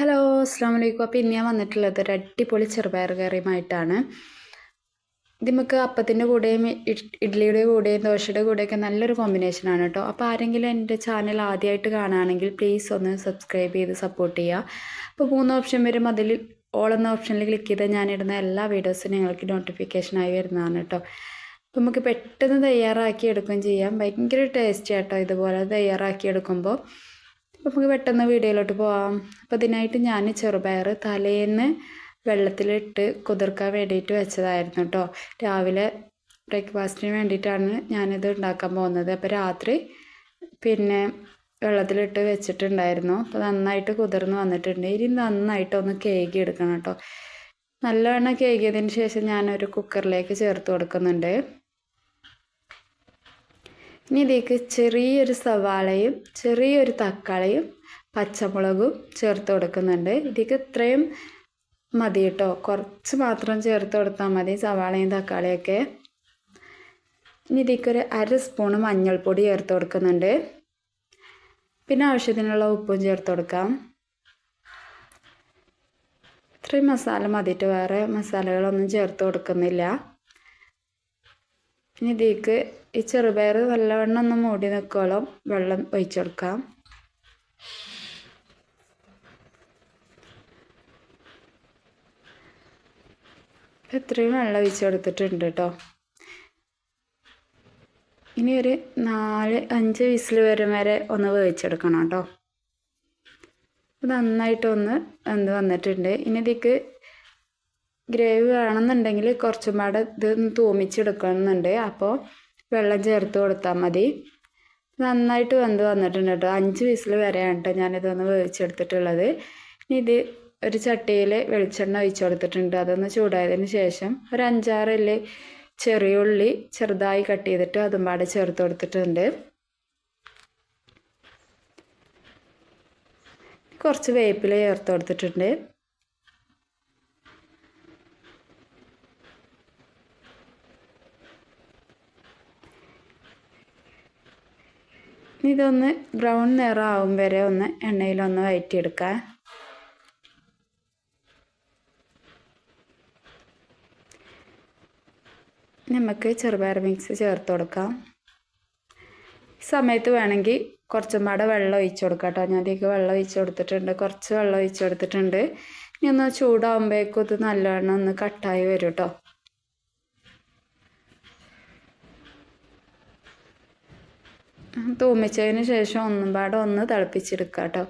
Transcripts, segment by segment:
Hello അസ്സാം വലൈക്കും. അപ്പോൾ ഇന്ന് ഞാൻ വന്നിട്ടുള്ളത് ഒരു അടിപൊളി ചെറുപയർ കറിയുമായിട്ടാണ്. ഇത് നമുക്ക് അപ്പത്തിൻ്റെ കൂടെയും ഇഡ്ഡലിയുടെ കൂടെയും ദോശയുടെ കൂടെയൊക്കെ നല്ലൊരു കോമ്പിനേഷനാണ് കേട്ടോ. അപ്പോൾ ആരെങ്കിലും എൻ്റെ ചാനൽ ആദ്യമായിട്ട് കാണുകയാണെങ്കിൽ പ്ലീസ് ഒന്ന് സബ്സ്ക്രൈബ് ചെയ്ത് സപ്പോർട്ട് ചെയ്യുക. അപ്പോൾ 3 ഓപ്ഷൻ വരും, അതിൽ ഓൾ എന്ന ഓപ്ഷനിൽ ക്ലിക്ക് ചെയ്താൽ ഞാനിടുന്ന എല്ലാ വീഡിയോസും നിങ്ങൾക്ക് നോട്ടിഫിക്കേഷനായി വരുന്നതാണ് കേട്ടോ. അപ്പോൾ നമുക്ക് പെട്ടെന്ന് തയ്യാറാക്കി എടുക്കുകയും ചെയ്യാം. ഭയങ്കര ടേസ്റ്റി ആട്ടോ ഇതുപോലെ തയ്യാറാക്കി എടുക്കുമ്പോൾ. അപ്പോൾ നമുക്ക് പെട്ടെന്ന് വീഡിയോയിലോട്ട് പോകാം. അപ്പോൾ ഇതിനായിട്ട് ഞാൻ ചെറുപയർ തലേന്ന് വെള്ളത്തിലിട്ട് കുതിർക്കാൻ വേണ്ടിയിട്ട് വെച്ചതായിരുന്നു കേട്ടോ. രാവിലെ ബ്രേക്ക്ഫാസ്റ്റിന് വേണ്ടിയിട്ടാണ് ഞാനിത് ഉണ്ടാക്കാൻ പോകുന്നത്. അപ്പോൾ രാത്രി വെള്ളത്തിലിട്ട് വെച്ചിട്ടുണ്ടായിരുന്നു. അപ്പോൾ നന്നായിട്ട് കുതിർന്ന് വന്നിട്ടുണ്ട്. ഇനി നന്നായിട്ടൊന്ന് കേകി എടുക്കണം കേട്ടോ. നല്ലവണ്ണം കേകിയതിന് ശേഷം ഞാനൊരു കുക്കറിലേക്ക് ചേർത്ത് കൊടുക്കുന്നുണ്ട്. ഇനി ഇതിലേക്ക് ചെറിയൊരു സവാളയും ചെറിയൊരു തക്കാളിയും പച്ചമുളകും ചേർത്ത് കൊടുക്കുന്നുണ്ട്. ഇതിലേക്ക് ഇത്രയും മതി കേട്ടോ, കുറച്ച് മാത്രം ചേർത്ത് കൊടുത്താൽ മതി സവാളയും തക്കാളിയൊക്കെ. ഇനി ഇതിലേക്കൊരു 1/2 സ്പൂണ് മഞ്ഞൾപ്പൊടി ചേർത്ത് കൊടുക്കുന്നുണ്ട്. പിന്നെ ആവശ്യത്തിനുള്ള ഉപ്പും ചേർത്ത് കൊടുക്കാം. ഇത്രയും മസാല മതിയിട്ട് വേറെ മസാലകളൊന്നും ചേർത്ത് കൊടുക്കുന്നില്ല. ഇനി ഇതിലേക്ക് ഈ ചെറുപയർ നല്ലവണ്ണം ഒന്ന് മൂടി നിൽക്കോളം വെള്ളം ഒഴിച്ചു കൊടുക്കാം. ഇത്രയും വെള്ളം ഒഴിച്ച് കൊടുത്തിട്ടുണ്ട് കേട്ടോ. ഇനി ഒരു 4-5 വിസിൽ വരും വരെ ഒന്ന് വേവിച്ചെടുക്കണം കേട്ടോ. നന്നായിട്ടൊന്ന് വെന്ത് വന്നിട്ടുണ്ട്. ഇനി ഇതിലേക്ക് ഗ്രേവി വേണമെന്നുണ്ടെങ്കിൽ കുറച്ചും പാടെ ഇത് തൂമിച്ചെടുക്കണമെന്നുണ്ട്. അപ്പോൾ വെള്ളം ചേർത്ത് കൊടുത്താൽ മതി. നന്നായിട്ട് വെന്ത് വന്നിട്ടുണ്ട് കേട്ടോ. 5 വിസിൽ വരെയാണ് കേട്ടോ ഞാനിതൊന്ന് വേവിച്ചെടുത്തിട്ടുള്ളത്. ഇനി ഇത് ഒരു ചട്ടിയിൽ വെളിച്ചെണ്ണ ഒഴിച്ച് കൊടുത്തിട്ടുണ്ട്. അതൊന്ന് ചൂടായതിന് ശേഷം ഒരു 5-6 ഇല്ലി ചെറിയ ഉള്ളി ചെറുതായി കട്ട് ചെയ്തിട്ട് അതും പാടെ ചേർത്ത് കൊടുത്തിട്ടുണ്ട്. കുറച്ച് വേപ്പില ചേർത്ത് കൊടുത്തിട്ടുണ്ട്. ഇതൊന്ന് ബ്രൗൺ നിറമാവും വരെ ഒന്ന് എണ്ണയിലൊന്ന് വഴറ്റിയെടുക്കാം. നമുക്ക് ചെറുപയർ മിക്സ് ചേർത്ത് കൊടുക്കാം. ഈ സമയത്ത് വേണമെങ്കിൽ കുറച്ചും പാടെ വെള്ളം ഒഴിച്ച് കൊടുക്കാം കേട്ടോ. ഞാൻ ഇതിലേക്ക് വെള്ളം ഒഴിച്ച് കൊടുത്തിട്ടുണ്ട്, കുറച്ച് വെള്ളം ഒഴിച്ച് കൊടുത്തിട്ടുണ്ട്. ഇനി ഒന്ന് ചൂടാകുമ്പോഴേക്കും ഇത് നല്ലവണ്ണം ഒന്ന് കട്ടായി വരും കേട്ടോ. തൂമിച്ചതിന് ശേഷം ഒന്നും പാടെ ഒന്ന് തിളപ്പിച്ചെടുക്കാം കേട്ടോ.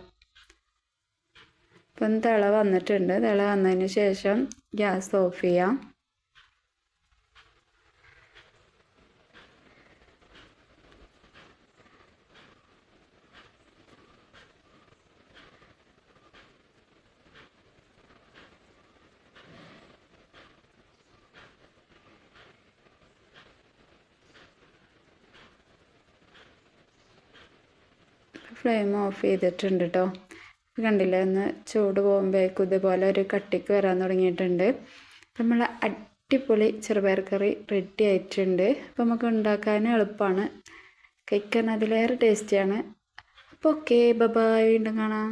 ഇപ്പം തിള വന്നിട്ടുണ്ട്. തിള വന്നതിന് ശേഷം ഗ്യാസ് ഓഫ് ചെയ്യാം. ഫ്ലെയിം ഓഫ് ചെയ്തിട്ടുണ്ട് കേട്ടോ. കണ്ടില്ലേ, ഒന്ന് ചൂട് പോകുമ്പോഴേക്കും ഇതുപോലെ ഒരു കട്ടിക്ക് വരാൻ തുടങ്ങിയിട്ടുണ്ട്. നമ്മൾ അടിപൊളി ചെറുപയർ കറി റെഡി ആയിട്ടുണ്ട്. അപ്പോൾ നമുക്ക് ഉണ്ടാക്കാൻ എളുപ്പമാണ്, കഴിക്കാൻ അതിലേറെ ടേസ്റ്റിയാണ്. അപ്പോൾ ഓക്കെ, ബൈ, വീണ്ടും കാണാം.